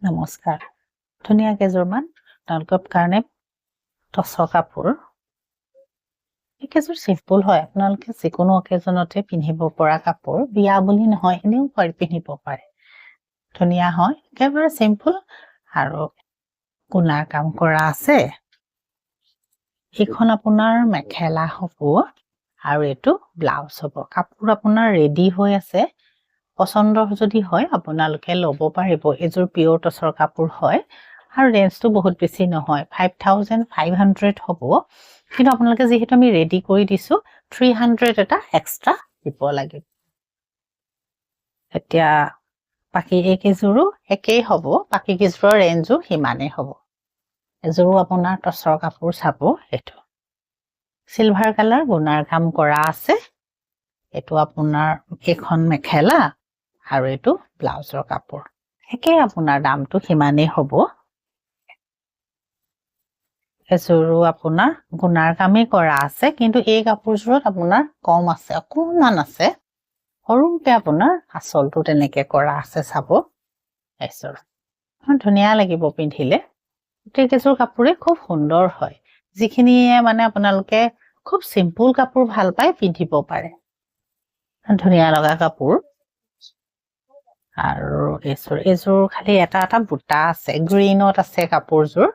নমস্কাৰ ধুনীয়া কেইযোৰমান আপোনালোকৰ কাৰণে টচৰ কাপোৰ এই কেইযোৰ চিম্পল হয় আপোনালোকে যিকোনো অকেজনতে পিন্ধিব পৰা কাপোৰ বিয়া বুলি নহয় এনেও পাৰি পিন্ধিব পাৰে ধুনীয়া হয় একেবাৰে চিম্পল আৰু গুণাৰ কাম কৰা আছে এইখন আপোনাৰ মেখেলা হ'ব আৰু এইটো ব্লাউজ হ'ব কাপোৰ আপোনাৰ ৰেডি হৈ আছে পছন্দ যদি হয় আপোনালোকে ল'ব পাৰিব এযোৰ পিওৰ টচৰ কাপোৰ হয় আৰু ৰেঞ্জটো বহুত বেছি নহয় 5500 হ'ব কিন্তু আপোনালোকে যেহেতু আমি ৰেডি কৰি দিছো 300 এটা এক্সট্ৰা দিব লাগিব এতিয়া বাকি একেযোৰো একেই হ'ব বাকি কেইযোৰৰ ৰেঞ্জও হিমানে হ'ব এযোৰো আপোনাৰ টচৰ কাপোৰ চাব এটো সিলভাৰ কালাৰ গুণাৰ কাম কৰা আছে এটো আপোনাৰ এখন মেখেলা আৰু এটো ব্লাউজৰ কাপোৰ একে আপোনাৰ দামটো হিমানে হ'ব এযোৰো আপোনাৰ গুণাৰ কামে কৰা আছে কিন্তু এই কাপোৰযোৰত আপোনাৰ কম আছে অকণমান আছে সৰুকে আপোনাৰ আচলটো তেনেকে কৰা আছে চাব এযোৰ ধুনীয়া লাগিব পিন্ধিলে গোটেইকেইযোৰ কাপোৰে খুব সুন্দৰ হয় যিখিনিয়ে মানে আপোনালোকে খুব সিম্পল কাপোৰ ভাল পায় পিন্ধিব পাৰে ধুনীয়া লগা কাপোৰ আৰু এযোৰ খালি এটা বুটা আছে গ্ৰীনত আছে কাপোৰযোৰ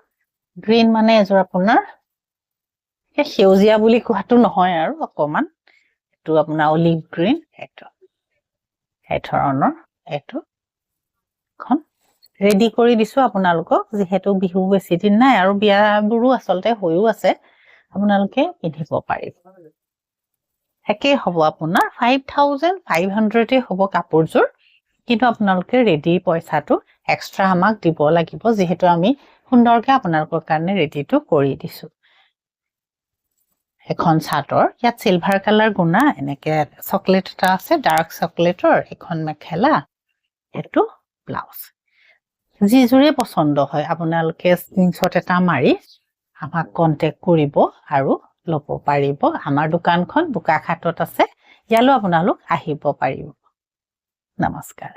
গ্ৰীন মানে এযোৰ আপোনাৰ সেউজীয়া বুলি কোৱাটো নহয় আৰু অকমান এটো আপোনাৰ অলিভ গ্ৰীন এটো এই ধৰণৰ এটো খন ৰেডি কৰি দিছো আপোনালোকক যেহেতু বিহু বেছি দিন নাই আৰু বিয়াবোৰো আচলতে হৈও আছে আপোনালোকে পিন্ধিব পাৰিব একে হ'ব আপোনাৰ 5500 হ'ব কাপোৰযোৰ কিন্তু আপোনালোকে ৰেডি পইচাটো এক্সট্ৰা আমাক দিব লাগিব যেহেতু আমি সুন্দৰকে আপোনালোকৰ কাৰণে ৰেডিটো কৰি দিছো এখন চাদৰ ইয়াত সিলভাৰ কালাৰ গুণা এনেকে চকলেট এটা আছে ডাৰ্ক চকলেটৰ এখন মেখেলা এটো ব্লাউজ যিজোৰে পছন্দ হয় আপোনালোকে স্ক্ৰিনশ্বট এটা মাৰি আমাক কন্টাক্ট কৰিব আৰু ল'ব পাৰিব আমাৰ দোকানখন বোকাখাতত আছে ইয়ালৈ আপোনালোক আহিব পাৰিব নমস্কাৰ